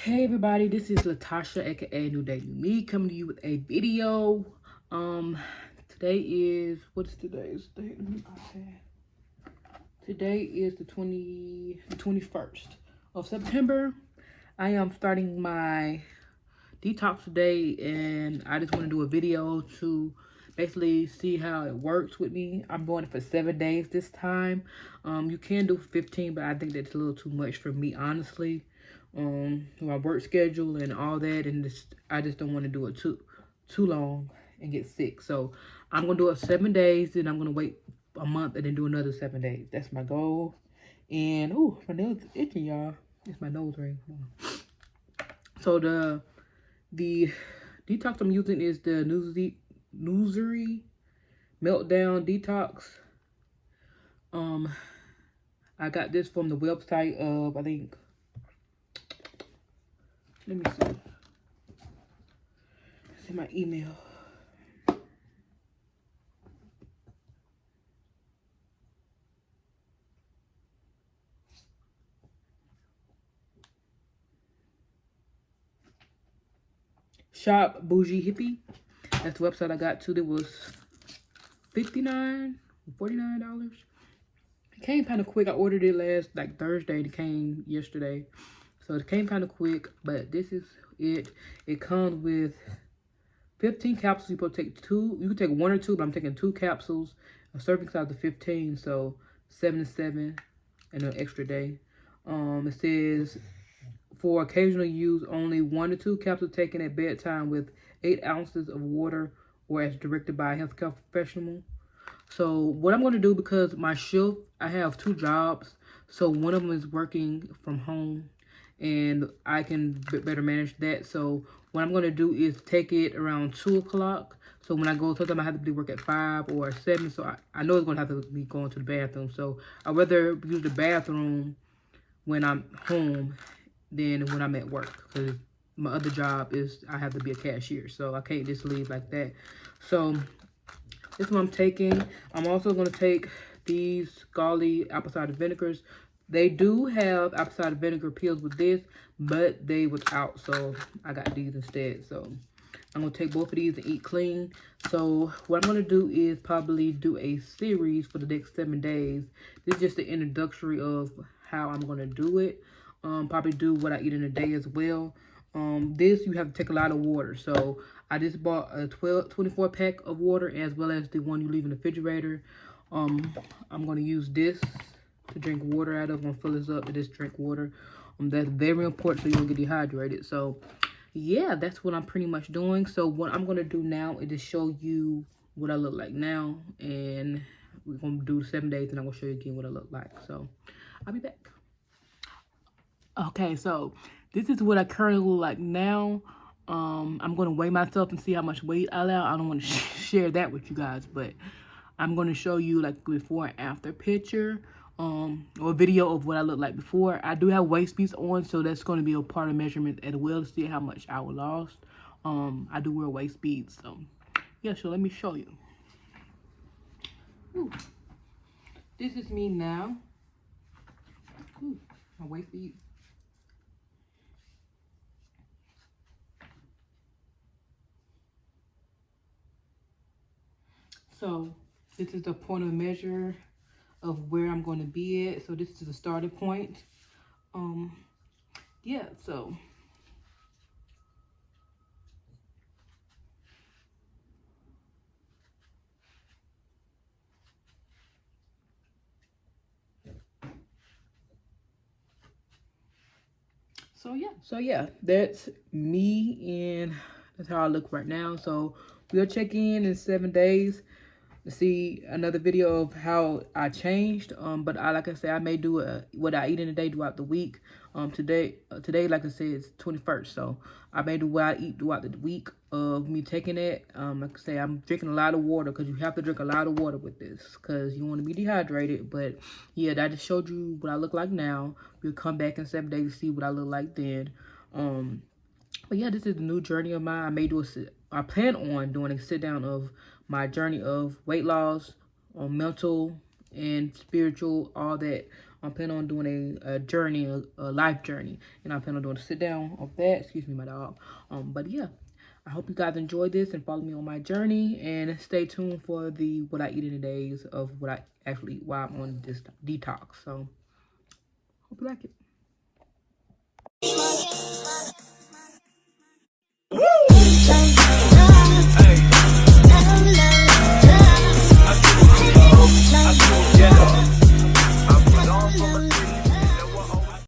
Hey everybody, this is Latasha, aka New Day New Me, coming to you with a video. Today is today's date? Today is the 21st of September. I am starting my detox today, and I just want to do a video to basically see how it works with me. I'm doing it for 7 days this time. You can do 15, but I think that's a little too much for me, honestly. My work schedule and all that, and I just don't want to do it too long and get sick. So I'm gonna do it 7 days, then I'm gonna wait a month and then do another 7 days. That's my goal. And ooh, my nails itching, y'all. It's my nose ring. So the detox I'm using is the nzuri meltdown detox. I got this from the website of, I think, let me see my email. Shop Boujee Hippie. That's the website I got to. That was $49. It came kind of quick. I ordered it last Thursday. It came yesterday, so it came kind of quick. But this is it. It comes with 15 capsules. You can take 2. You can take 1 or 2, but I'm taking 2 capsules. A serving size of 15, so 7 to 7, and an extra day. It says for occasional use, only 1 to 2 capsules taken at bedtime with 8 ounces of water, or as directed by a healthcare professional. So what I'm going to do, because my shift, I have 2 jobs. So one of them is working from home, and I can better manage that. So what I'm going to do is take it around 2 o'clock. So when I go, sometimes I have to be work at 5 or 7. So I know it's going to have to be going to the bathroom. So I'd rather use the bathroom when I'm home than when I'm at work, because my other job is I have to be a cashier, so I can't just leave like that. So this is what I'm taking. I'm also going to take these Golly apple cider vinegars. They do have apple cider vinegar pills with this, but they was out, so I got these instead. So I'm going to take both of these and eat clean. So what I'm going to do is probably do a series for the next 7 days. This is just the introductory of how I'm going to do it. Probably do what I eat in a day as well. This, you have to take a lot of water. So I just bought a 24 pack of water, as well as the one you leave in the refrigerator. I'm going to use this to drink water out of. I'm going to fill this up to just drink water. That's very important so you don't get dehydrated. So yeah, that's what I'm pretty much doing. So what I'm going to do now is just show you what I look like now. And we're going to do 7 days, and I'm going to show you again what I look like. So I'll be back. Okay, so this is what I currently look like now. I'm going to weigh myself and see how much weight I lost. I don't want to share that with you guys, but I'm going to show you like before and after picture, or video of what I look like before. I do have waist beads on, so that's going to be a part of measurement as well to see how much I lost. I do wear waist beads, so yeah, so let me show you. Ooh. This is me now. Ooh, my waist beads. So this is the point of measure of where I'm going to be at. So this is the starting point. Yeah, so yeah, that's me, and that's how I look right now. So we'll check in 7 days to see another video of how I changed. But like I said, I may do what I eat in a day throughout the week. Today, like I said, is 21st, so I may do what I eat throughout the week of me taking it. Like I say, I'm drinking a lot of water, because you have to drink a lot of water with this, because you want to be dehydrated. But yeah, I just showed you what I look like now. We'll come back in 7 days to see what I look like then. But yeah, this is a new journey of mine. I plan on doing a sit down of my journey of weight loss, mental and spiritual, all that. I'm planning on doing a journey, a life journey, and I'm planning on doing a sit down of that. Excuse me, my dog. But yeah, I hope you guys enjoyed this and follow me on my journey, and stay tuned for the what I eat in the days of what I actually eat while I'm on this detox. So hope you like it.